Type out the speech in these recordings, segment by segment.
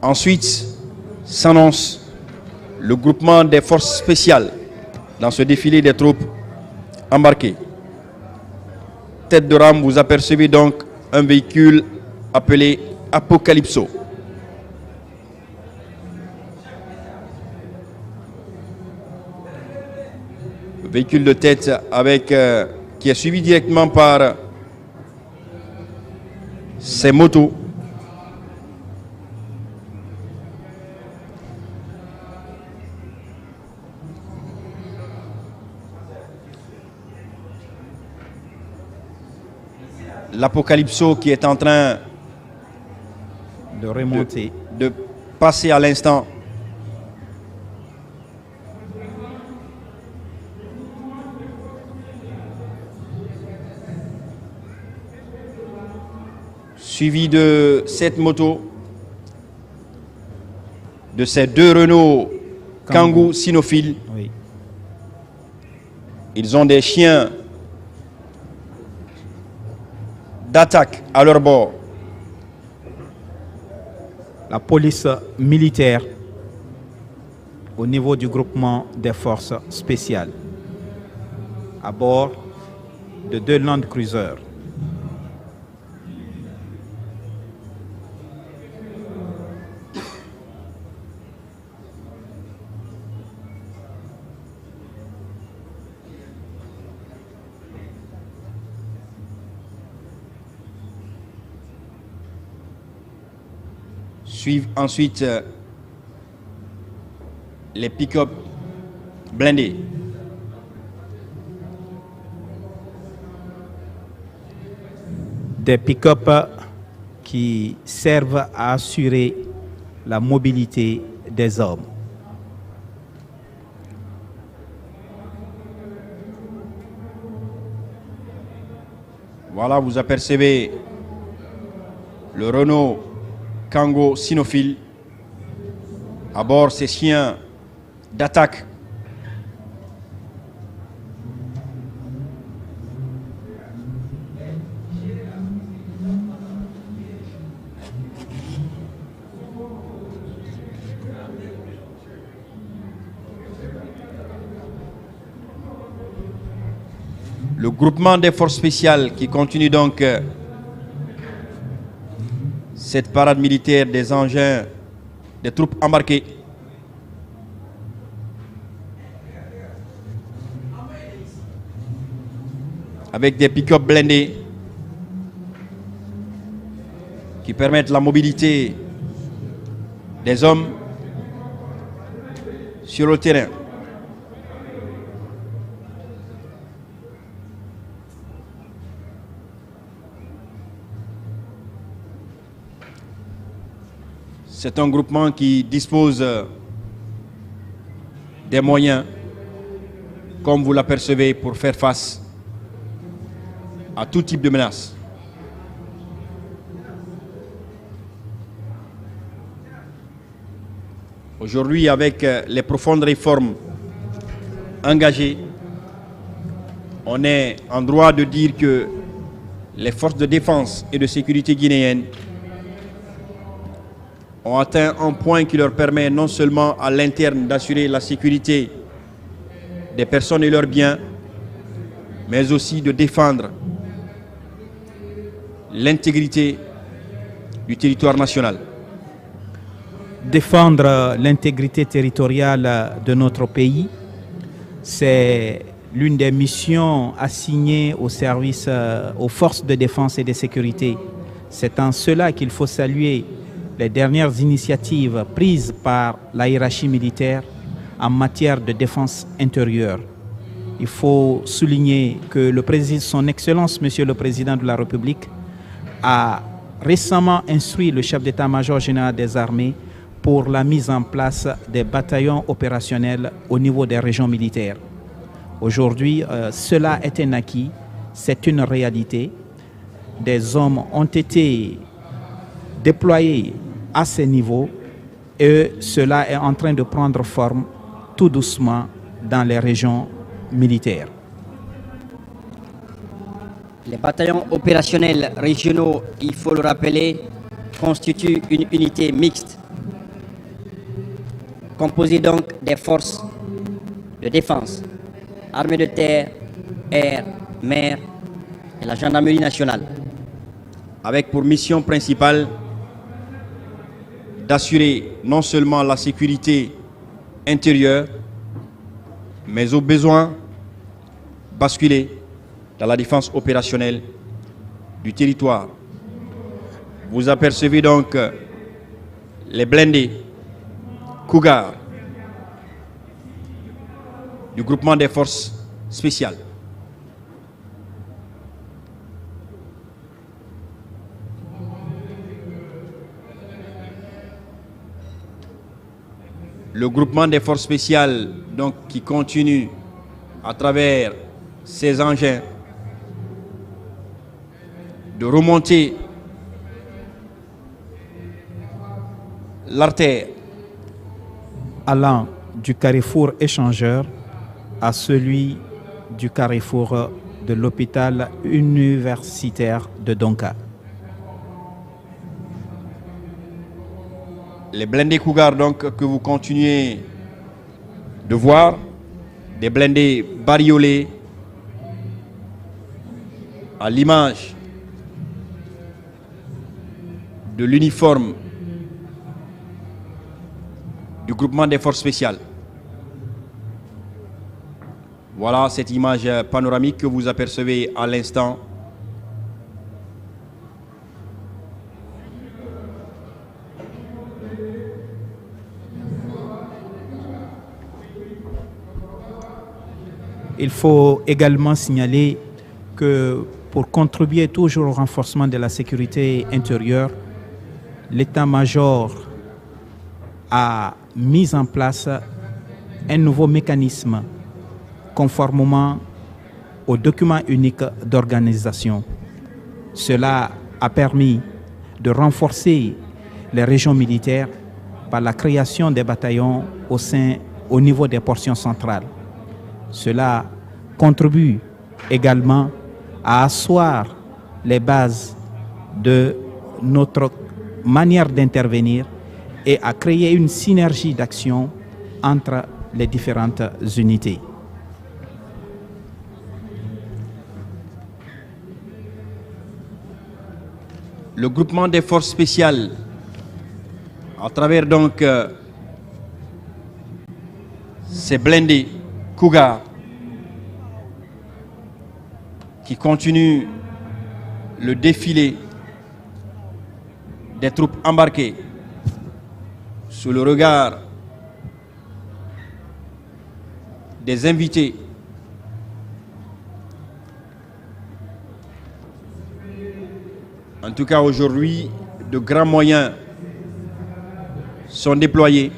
Ensuite, s'annonce le groupement des forces spéciales dans ce défilé des troupes embarquées. Tête de rame, vous apercevez donc un véhicule appelé Apocalypso. Le véhicule de tête qui est suivi directement par ces motos. L'Apocalypso qui est en train de remonter, de passer à l'instant. Suivi de cette moto, de ces deux Renault Kangoo cynophiles. Oui. Ils ont des chiens d'attaque à leur bord. La police militaire au niveau du groupement des forces spéciales à bord de deux Land Cruisers. Suivent ensuite les pick-up blindés. Des pick-up qui servent à assurer la mobilité des hommes. Voilà, vous apercevez le Renault Kangoo cynophile. À bord, ces chiens d'attaque. Le groupement des forces spéciales qui continue donc cette parade militaire des engins, des troupes embarquées. Avec des pick-up blindés qui permettent la mobilité des hommes sur le terrain. C'est un groupement qui dispose des moyens, comme vous l'apercevez, pour faire face à tout type de menaces. Aujourd'hui, avec les profondes réformes engagées, on est en droit de dire que les forces de défense et de sécurité guinéennes ont atteint un point qui leur permet non seulement à l'interne d'assurer la sécurité des personnes et leurs biens, mais aussi de défendre l'intégrité du territoire national. Défendre l'intégrité territoriale de notre pays, c'est l'une des missions assignées au service, aux forces de défense et de sécurité. C'est en cela qu'il faut saluer les dernières initiatives prises par la hiérarchie militaire en matière de défense intérieure. Il faut souligner que son Excellence, Monsieur le Président de la République, a récemment instruit le chef d'état-major général des armées pour la mise en place des bataillons opérationnels au niveau des régions militaires. Aujourd'hui, cela est un acquis, c'est une réalité. Des hommes ont été déployés à ces niveaux et cela est en train de prendre forme tout doucement dans les régions militaires. Les bataillons opérationnels régionaux, il faut le rappeler, constituent une unité mixte composé donc des forces de défense, armée de terre, air, mer et la gendarmerie nationale. Avec pour mission principale d'assurer non seulement la sécurité intérieure, mais au besoin basculer dans la défense opérationnelle du territoire. Vous apercevez donc les blindés Cougar du groupement des forces spéciales. Le groupement des forces spéciales donc, qui continue à travers ces engins de remonter l'artère allant du carrefour échangeur à celui du carrefour de l'hôpital universitaire de Donka. Les blindés Cougar donc que vous continuez de voir, des blindés bariolés à l'image de l'uniforme du groupement des forces spéciales. Voilà cette image panoramique que vous apercevez à l'instant. Il faut également signaler que pour contribuer toujours au renforcement de la sécurité intérieure, l'état-major a mis en place un nouveau mécanisme conformément au document unique d'organisation. Cela a permis de renforcer les régions militaires par la création des bataillons au niveau des portions centrales. Cela contribue également à asseoir les bases de notre manière d'intervenir et à créer une synergie d'action entre les différentes unités. Le groupement des forces spéciales, à travers donc ces blindés Cougar, qui continue le défilé des troupes embarquées sous le regard des invités en tout cas aujourd'hui, de grands moyens sont déployés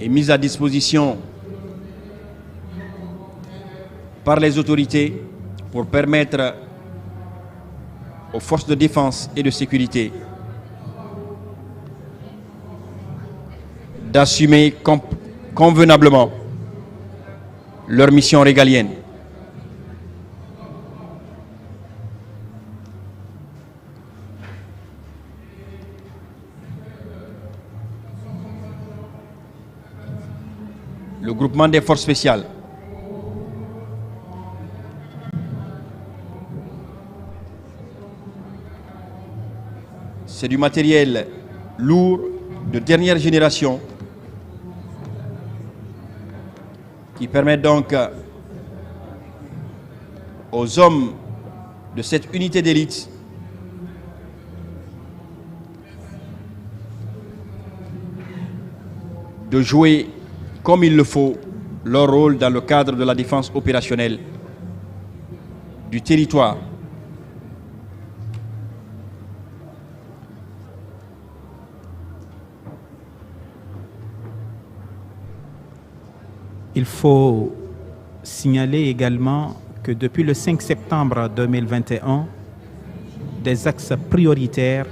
et mis à disposition par les autorités pour permettre aux forces de défense et de sécurité d'assumer convenablement leur mission régalienne. Le groupement des forces spéciales c'est du matériel lourd de dernière génération qui permet donc aux hommes de cette unité d'élite de jouer comme il le faut leur rôle dans le cadre de la défense opérationnelle du territoire. Il faut signaler également que depuis le 5 septembre 2021, des axes prioritaires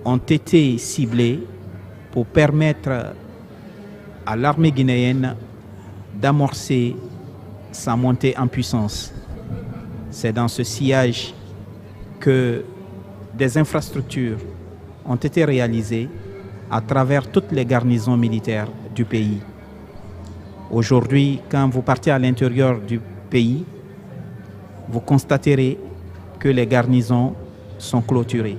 ont été ciblés pour permettre à l'armée guinéenne d'amorcer sa montée en puissance. C'est dans ce sillage que des infrastructures ont été réalisées à travers toutes les garnisons militaires du pays. Aujourd'hui, quand vous partez à l'intérieur du pays, vous constaterez que les garnisons sont clôturées.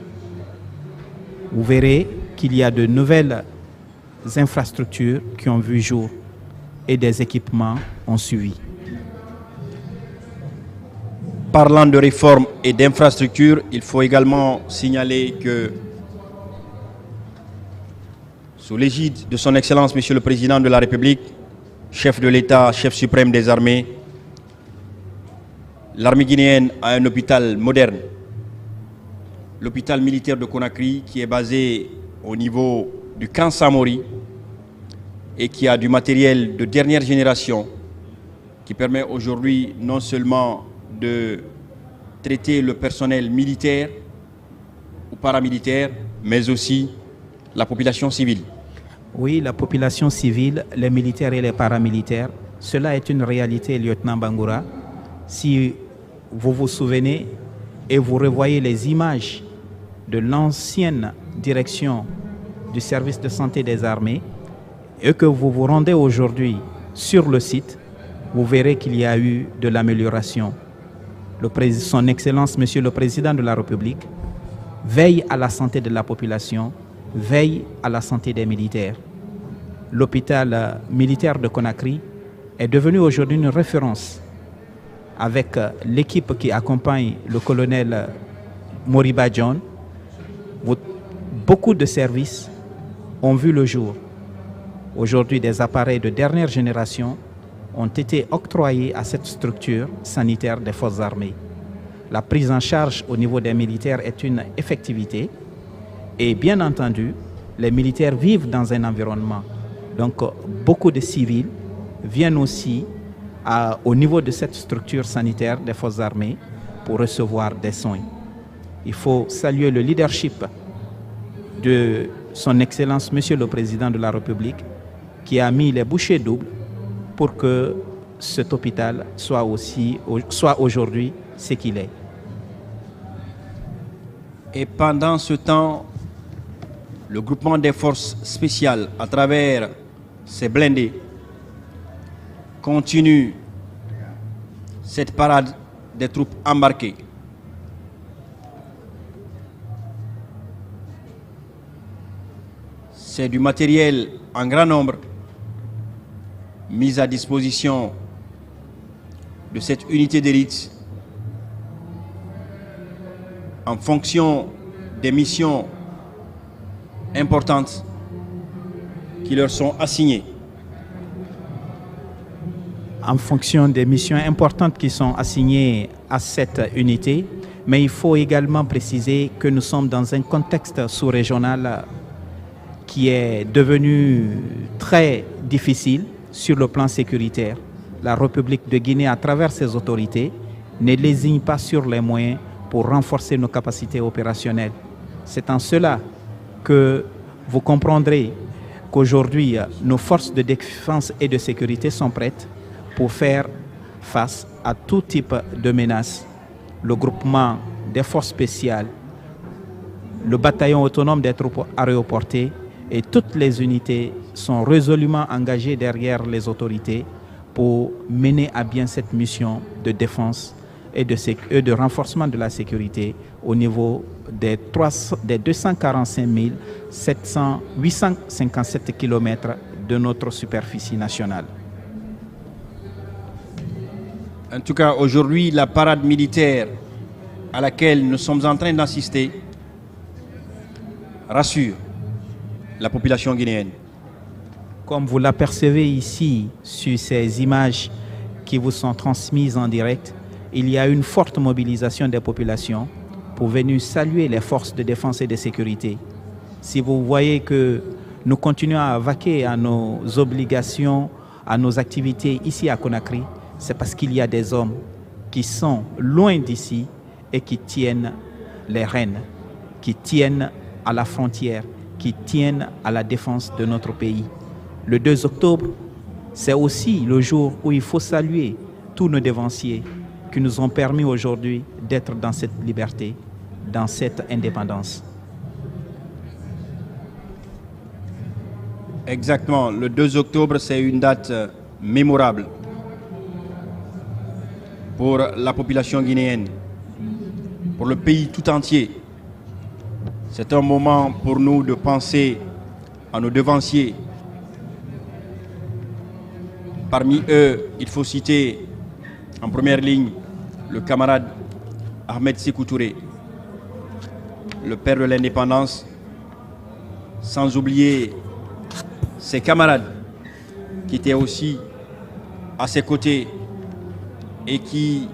Vous verrez qu'il y a de nouvelles infrastructures qui ont vu jour et des équipements ont suivi. Parlant de réforme et d'infrastructure, il faut également signaler que sous l'égide de son Excellence Monsieur le Président de la République, chef de l'État, chef suprême des armées, l'armée guinéenne a un hôpital moderne, l'hôpital militaire de Conakry, qui est basé au niveau du camp Samori et qui a du matériel de dernière génération qui permet aujourd'hui non seulement de traiter le personnel militaire ou paramilitaire, mais aussi la population civile. Oui, la population civile, les militaires et les paramilitaires, cela est une réalité, lieutenant Bangoura. Si vous vous souvenez et vous revoyez les images de l'ancienne direction du service de santé des armées et que vous vous rendez aujourd'hui sur le site, vous verrez qu'il y a eu de l'amélioration. Son Excellence, Monsieur le Président de la République, veille à la santé de la population, veille à la santé des militaires. L'hôpital militaire de Conakry est devenu aujourd'hui une référence avec l'équipe qui accompagne le colonel Moriba John. Beaucoup de services ont vu le jour. Aujourd'hui, des appareils de dernière génération ont été octroyés à cette structure sanitaire des forces armées. La prise en charge au niveau des militaires est une effectivité et bien entendu, les militaires vivent dans un environnement. Donc, beaucoup de civils viennent aussi au niveau de cette structure sanitaire des forces armées pour recevoir des soins. Il faut saluer le leadership de son Excellence, Monsieur le Président de la République, qui a mis les bouchées doubles pour que cet hôpital soit aujourd'hui ce qu'il est. Et pendant ce temps, le groupement des forces spéciales, à travers ses blindés, continue cette parade des troupes embarquées. C'est du matériel en grand nombre mis à disposition de cette unité d'élite en fonction des missions importantes qui leur sont assignées. En fonction des missions importantes qui sont assignées à cette unité, mais il faut également préciser que nous sommes dans un contexte sous-régional qui est devenu très difficile sur le plan sécuritaire. La République de Guinée, à travers ses autorités, ne lésigne pas sur les moyens pour renforcer nos capacités opérationnelles. C'est en cela que vous comprendrez qu'aujourd'hui, nos forces de défense et de sécurité sont prêtes pour faire face à tout type de menaces. Le groupement des forces spéciales, le bataillon autonome des troupes aéroportées et toutes les unités sont résolument engagées derrière les autorités pour mener à bien cette mission de défense et de renforcement de la sécurité au niveau des 245 857 km de notre superficie nationale. En tout cas, aujourd'hui, la parade militaire à laquelle nous sommes en train d'assister rassure la population guinéenne. Comme vous l'apercevez ici sur ces images qui vous sont transmises en direct, il y a une forte mobilisation des populations pour venir saluer les forces de défense et de sécurité. Si vous voyez que nous continuons à vaquer à nos obligations, à nos activités ici à Conakry, c'est parce qu'il y a des hommes qui sont loin d'ici et qui tiennent les rênes, qui tiennent à la frontière, qui tiennent à la défense de notre pays. Le 2 octobre, c'est aussi le jour où il faut saluer tous nos dévanciers qui nous ont permis aujourd'hui d'être dans cette liberté, dans cette indépendance. Exactement, le 2 octobre, c'est une date mémorable pour la population guinéenne, pour le pays tout entier. C'est un moment pour nous de penser à nos devanciers. Parmi eux, il faut citer en première ligne le camarade Ahmed Sékou Touré, le père de l'indépendance, sans oublier ses camarades qui étaient aussi à ses côtés et qui,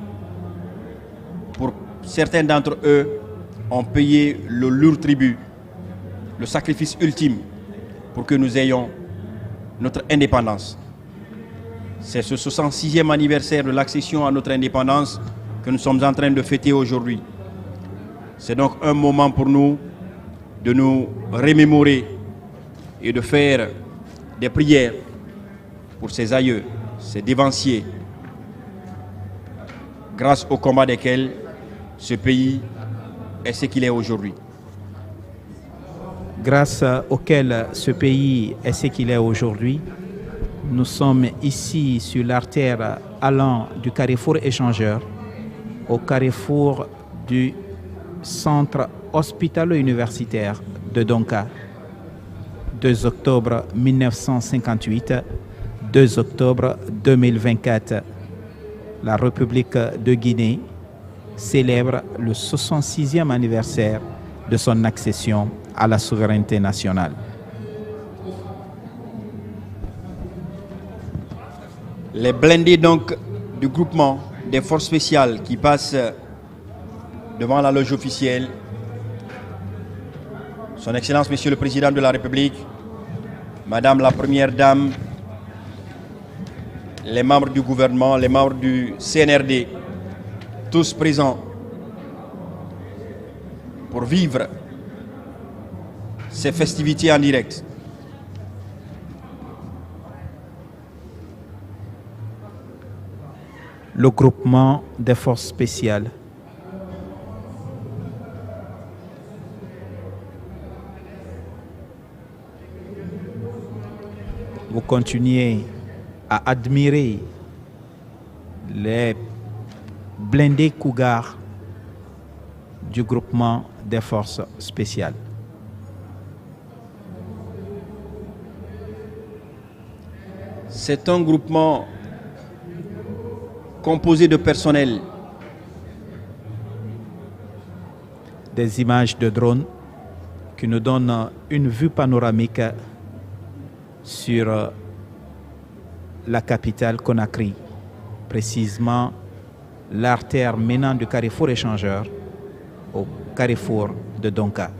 pour certains d'entre eux, ont payé le lourd tribut, le sacrifice ultime pour que nous ayons notre indépendance. C'est ce 66e anniversaire de l'accession à notre indépendance que nous sommes en train de fêter aujourd'hui. C'est donc un moment pour nous de nous remémorer et de faire des prières pour ces aïeux, ces dévanciers, grâce au combat desquels ce pays est ce qu'il est aujourd'hui. Grâce auquel ce pays est ce qu'il est aujourd'hui, nous sommes ici sur l'artère allant du carrefour échangeur au carrefour du centre hospitalo-universitaire de Donka. 2 octobre 1958, 2 octobre 2024. La République de Guinée célèbre le 66e anniversaire de son accession à la souveraineté nationale. Les blindés donc du groupement des forces spéciales qui passent devant la loge officielle, Son Excellence Monsieur le Président de la République, Madame la Première Dame, les membres du gouvernement, les membres du CNRD, tous présents pour vivre ces festivités en direct. Le groupement des forces spéciales. Vous continuez à admirer les blindés Cougar du groupement des forces spéciales. C'est un groupement composé de personnel. Des images de drones qui nous donnent une vue panoramique sur la capitale Conakry, précisément l'artère menant du carrefour échangeur au carrefour de Donka.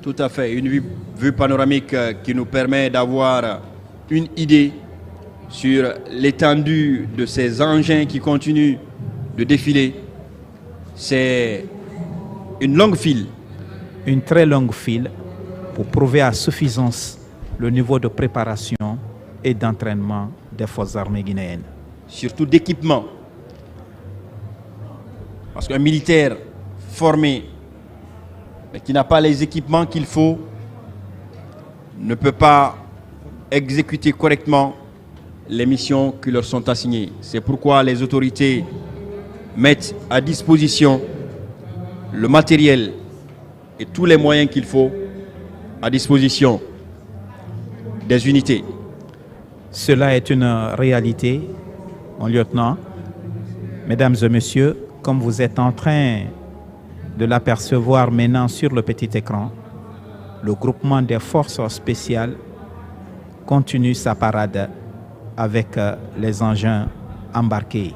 Tout à fait, une vue panoramique qui nous permet d'avoir une idée sur l'étendue de ces engins qui continuent de défiler. C'est une longue file. Une très longue file pour prouver à suffisance le niveau de préparation et d'entraînement des forces armées guinéennes. Surtout d'équipement. Parce qu'un militaire formé, mais qui n'a pas les équipements qu'il faut, ne peut pas exécuter correctement les missions qui leur sont assignées. C'est pourquoi les autorités mettent à disposition le matériel et tous les moyens qu'il faut à disposition des unités. Cela est une réalité, mon lieutenant. Mesdames et messieurs, comme vous êtes en train de l'apercevoir maintenant sur le petit écran, le groupement des forces spéciales continue sa parade avec les engins embarqués.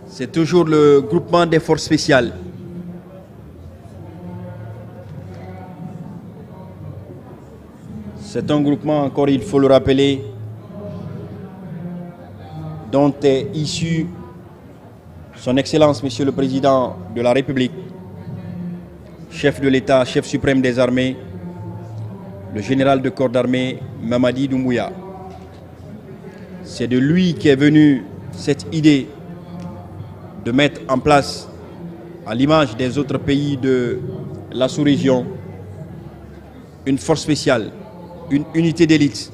C'est toujours le groupement des forces spéciales. C'est un groupement, encore il faut le rappeler, dont est issue Son Excellence, Monsieur le Président de la République, chef de l'État, chef suprême des armées, le général de corps d'armée Mamadi Doumbouya. C'est de lui qu'est venue cette idée de mettre en place, à l'image des autres pays de la sous-région, une force spéciale, une unité d'élite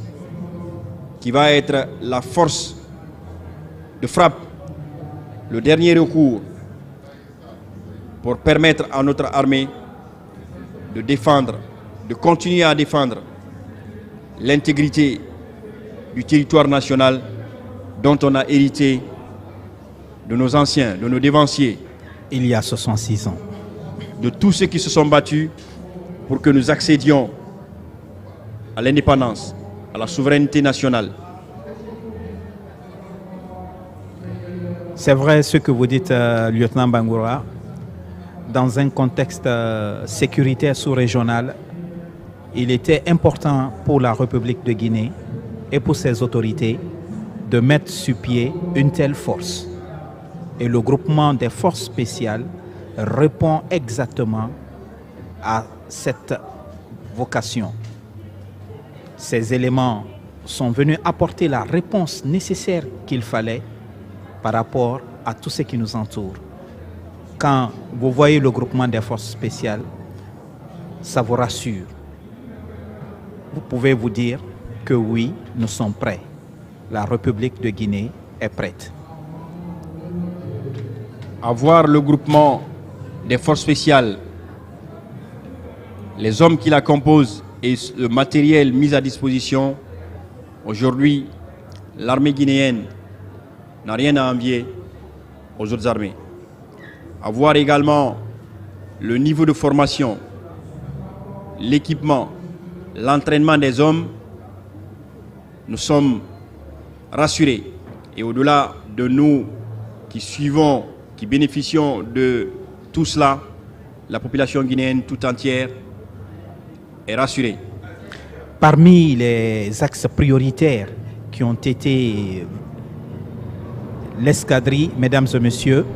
qui va être la force de frappe, le dernier recours pour permettre à notre armée de défendre, de continuer à défendre l'intégrité du territoire national dont on a hérité de nos anciens, de nos dévanciers. Il y a 66 ans. De tous ceux qui se sont battus pour que nous accédions à l'indépendance, à la souveraineté nationale. C'est vrai ce que vous dites, lieutenant Bangoura. Dans un contexte sécuritaire sous-régional, il était important pour la République de Guinée et pour ses autorités de mettre sur pied une telle force. Et le groupement des forces spéciales répond exactement à cette vocation. Ces éléments sont venus apporter la réponse nécessaire qu'il fallait par rapport à tout ce qui nous entoure. Quand vous voyez le groupement des forces spéciales, ça vous rassure. Vous pouvez vous dire que oui, nous sommes prêts. La République de Guinée est prête. Avoir le groupement des forces spéciales, les hommes qui la composent et le matériel mis à disposition, aujourd'hui, l'armée guinéenne n'a rien à envier aux autres armées. Avoir également le niveau de formation, l'équipement, l'entraînement des hommes, nous sommes rassurés. Et au-delà de nous qui suivons, qui bénéficions de tout cela, la population guinéenne tout entière est rassurée. Parmi les axes prioritaires qui ont été l'escadrille, mesdames et messieurs,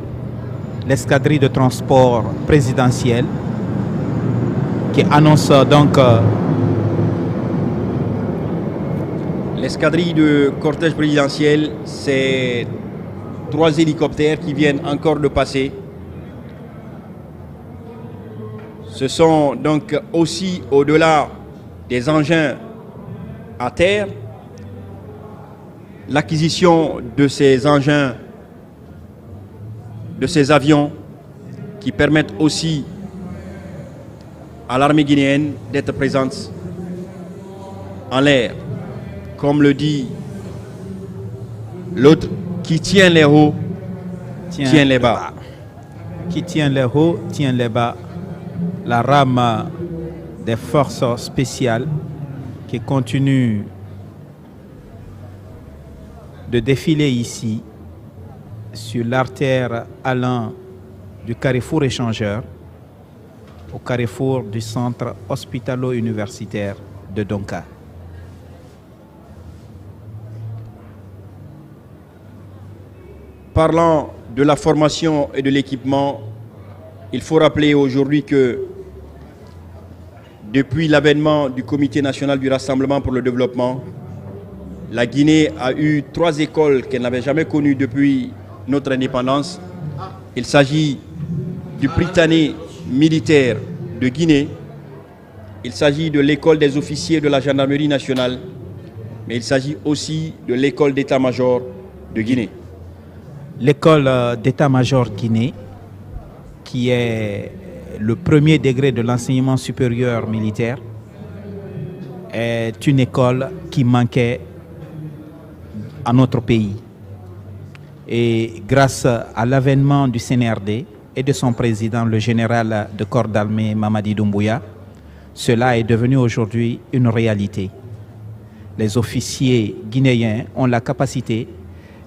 l'escadrille de transport présidentiel qui annonce donc l'escadrille de cortège présidentiel, c'est 3 hélicoptères qui viennent encore de passer. Ce sont donc aussi au-delà des engins à terre, l'acquisition de ces engins, de ces avions qui permettent aussi à l'armée guinéenne d'être présente en l'air. Comme le dit l'autre, qui tient les hauts, tient les bas. Qui tient les hauts, tient les bas. La rame des forces spéciales qui continue de défiler ici sur l'artère allant du carrefour échangeur au carrefour du centre hospitalo-universitaire de Donka. Parlant de la formation et de l'équipement, il faut rappeler aujourd'hui que depuis l'avènement du Comité national du Rassemblement pour le développement, la Guinée a eu 3 écoles qu'elle n'avait jamais connues depuis notre indépendance. Il s'agit du Prytanée militaire de Guinée, il s'agit de l'école des officiers de la gendarmerie nationale, mais il s'agit aussi de l'école d'état-major de Guinée. L'école d'état-major Guinée, qui est le premier degré de l'enseignement supérieur militaire, est une école qui manquait à notre pays. Et grâce à l'avènement du CNRD et de son président, le général de corps d'armée Mamadi Doumbouya, cela est devenu aujourd'hui une réalité. Les officiers guinéens ont la capacité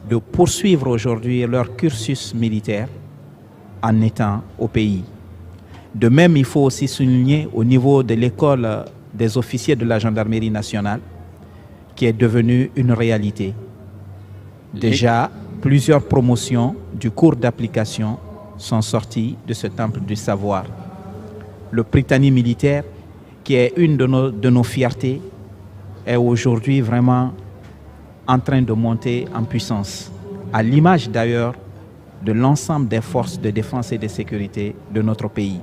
de poursuivre aujourd'hui leur cursus militaire en étant au pays. De même, il faut aussi souligner au niveau de l'école des officiers de la gendarmerie nationale qui est devenue une réalité. Déjà, Plusieurs promotions du cours d'application sont sorties de ce temple du savoir. Le Prytanée militaire, qui est une de nos fiertés, est aujourd'hui vraiment en train de monter en puissance, à l'image d'ailleurs de l'ensemble des forces de défense et de sécurité de notre pays.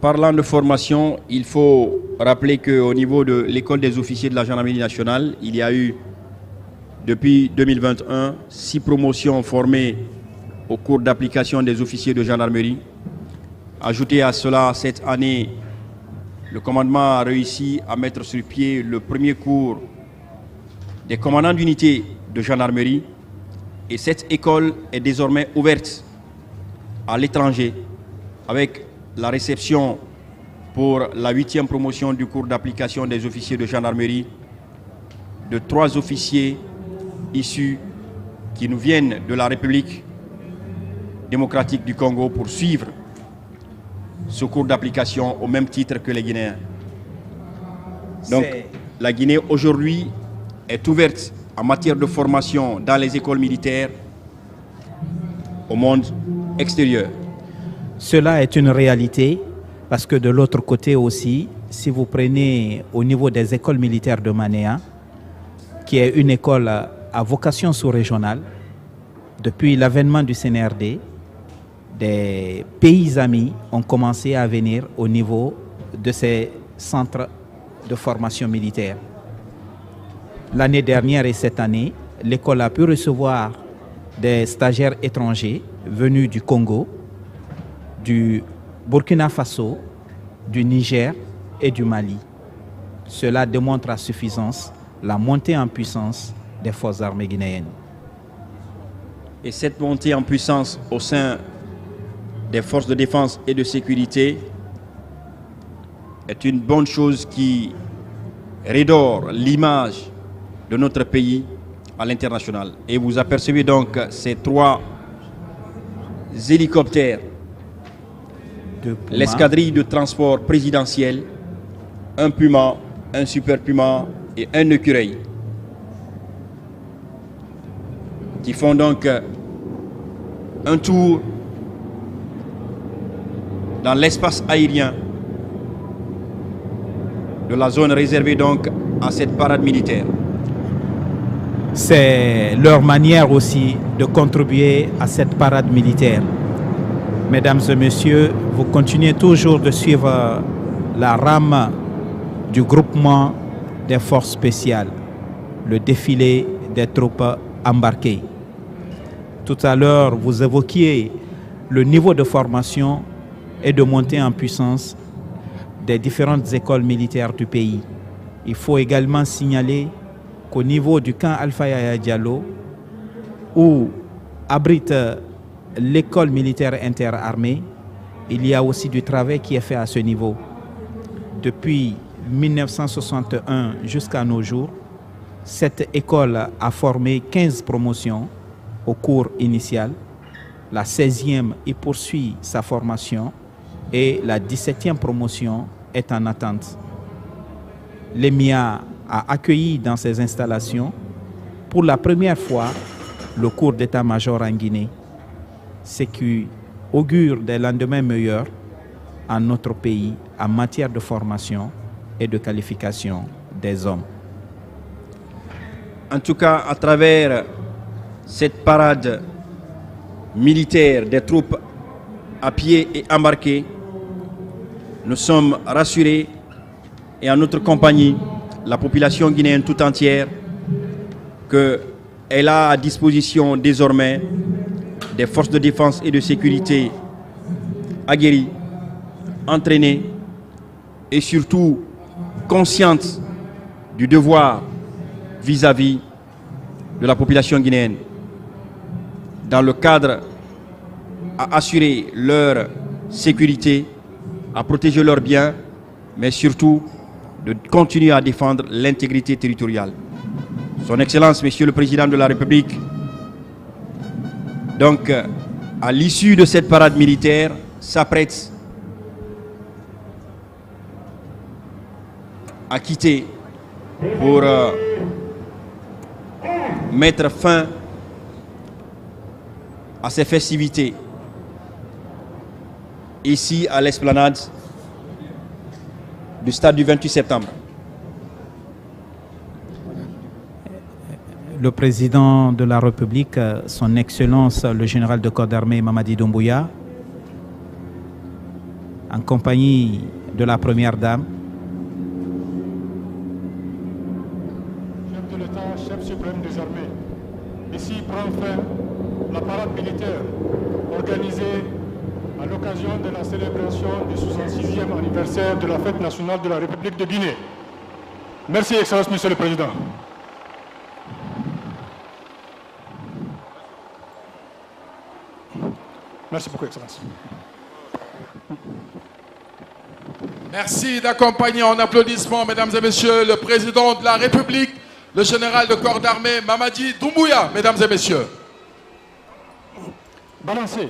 Parlant de formation, il faut rappeler qu'au niveau de l'école des officiers de la gendarmerie nationale, il y a eu, depuis 2021, 6 promotions formées au cours d'application des officiers de gendarmerie. Ajoutez à cela, cette année, le commandement a réussi à mettre sur pied le premier cours des commandants d'unité de gendarmerie. Et cette école est désormais ouverte à l'étranger avec la réception pour la 8e promotion du cours d'application des officiers de gendarmerie de 3 officiers issus qui nous viennent de la République démocratique du Congo pour suivre ce cours d'application au même titre que les Guinéens. Donc la Guinée aujourd'hui est ouverte en matière de formation dans les écoles militaires au monde extérieur. Cela est une réalité parce que de l'autre côté aussi, si vous prenez au niveau des écoles militaires de Manéa, qui est une école à vocation sous-régionale, depuis l'avènement du CNRD, des pays amis ont commencé à venir au niveau de ces centres de formation militaire. L'année dernière et cette année, l'école a pu recevoir des stagiaires étrangers venus du Congo, du Burkina Faso, du Niger et du Mali. Cela démontre à suffisance la montée en puissance des forces armées guinéennes. Et cette montée en puissance au sein des forces de défense et de sécurité est une bonne chose qui redore l'image de notre pays à l'international. Et vous apercevez donc ces 3 hélicoptères, l'escadrille de transport présidentiel, un Puma, un Super Puma et un Écureuil, qui font donc un tour dans l'espace aérien de la zone réservée donc à cette parade militaire. C'est leur manière aussi de contribuer à cette parade militaire. Mesdames et messieurs, vous continuez toujours de suivre la rame du groupement des forces spéciales, le défilé des troupes embarquées. Tout à l'heure, vous évoquiez le niveau de formation et de montée en puissance des différentes écoles militaires du pays. Il faut également signaler qu'au niveau du camp Alpha Yaya Diallo, où abrite l'école militaire interarmée, il y a aussi du travail qui est fait à ce niveau. Depuis 1961 jusqu'à nos jours, cette école a formé 15 promotions au cours initial. La 16e y poursuit sa formation et la 17e promotion est en attente. L'EMIA a accueilli dans ses installations pour la première fois le cours d'état-major en Guinée, ce qui augure des lendemains meilleurs en notre pays en matière de formation et de qualification des hommes. En tout cas, à travers cette parade militaire des troupes à pied et embarquées, nous sommes rassurés et en notre compagnie, la population guinéenne tout entière, qu'elle a à disposition désormais des forces de défense et de sécurité aguerries, entraînées et surtout conscientes du devoir vis-à-vis de la population guinéenne, dans le cadre à assurer leur sécurité, à protéger leurs biens, mais surtout de continuer à défendre l'intégrité territoriale. Son Excellence, Monsieur le Président de la République, donc à l'issue de cette parade militaire, s'apprête à quitter pour mettre fin à ces festivités ici à l'esplanade du stade du 28 septembre. Le président de la République, son Excellence le général de corps d'armée Mamadi Doumbouya, en compagnie de la Première Dame, chef de l'État, chef suprême des armées, ici prend fin la parade militaire organisée à l'occasion de la célébration du 66e anniversaire de la fête nationale de la République de Guinée. Merci, Excellence, Monsieur le Président. Merci beaucoup, Excellence. Merci d'accompagner en applaudissements, mesdames et messieurs, le président de la République, le général de corps d'armée Mamadi Doumbouya, mesdames et messieurs. Balancez.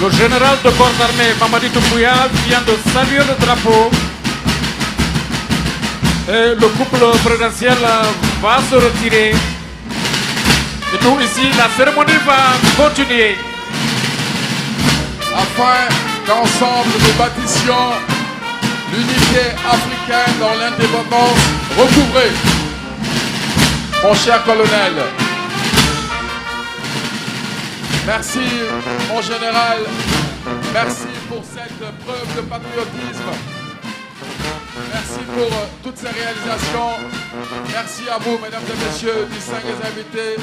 Le général de corps d'armée Mamadi Doumbouya vient de saluer le drapeau et le couple présidentiel va se retirer. Et nous ici, la cérémonie va continuer. Afin qu'ensemble nous bâtissions l'unité africaine dans l'indépendance recouvrée. Mon cher colonel, merci mon général, merci pour cette preuve de patriotisme, merci pour toutes ces réalisations, merci à vous mesdames et messieurs, distingués invités,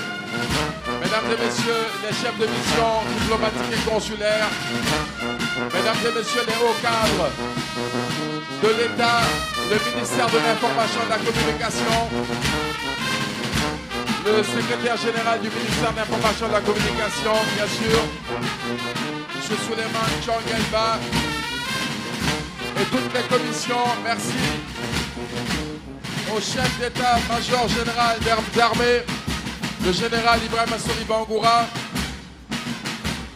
mesdames et messieurs les chefs de mission diplomatiques et consulaires, mesdames et messieurs les hauts cadres de l'État, le ministère de l'Information et de la Communication, le secrétaire général du ministère de l'Information et de la Communication, bien sûr, M. Souleymane Tchongelba, et toutes les commissions, merci au chef d'état-major général d'armée, le général Ibrahim Assori Bangoura,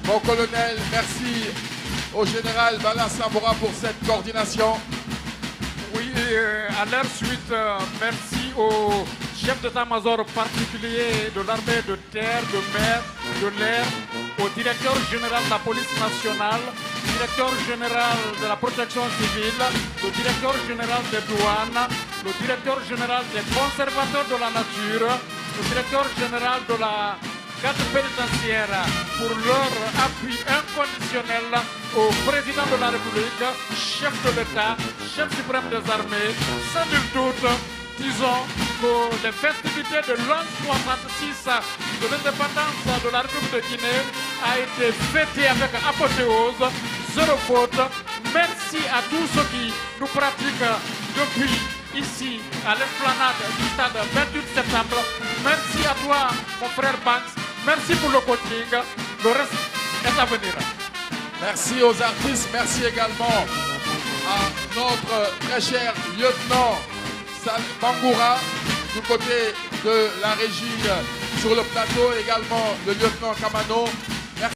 mon colonel, merci au général Bala Samora pour cette coordination. Oui, à leur suite, merci au chef d'état-major particulier de l'armée de terre, de mer, de l'air, au directeur général de la police nationale, directeur général de la protection civile, le directeur général des douanes, le directeur général des conservateurs de la nature, le directeur général de la garde pénitentiaire pour leur appui inconditionnel au président de la République, chef de l'État, chef suprême des armées. Sans nul doute, disons que les festivités de l'an 66 de l'indépendance de la République de Guinée a été fêtée avec apothéose, zéro faute. Merci à tous ceux qui nous pratiquent depuis ici à l'esplanade du stade 28 septembre. Merci à toi, mon frère Banks. Merci pour le coaching. Le reste est à venir. Merci aux artistes. Merci également à notre très cher lieutenant Bangoura du côté de la régie sur le plateau. Également le lieutenant Kamano.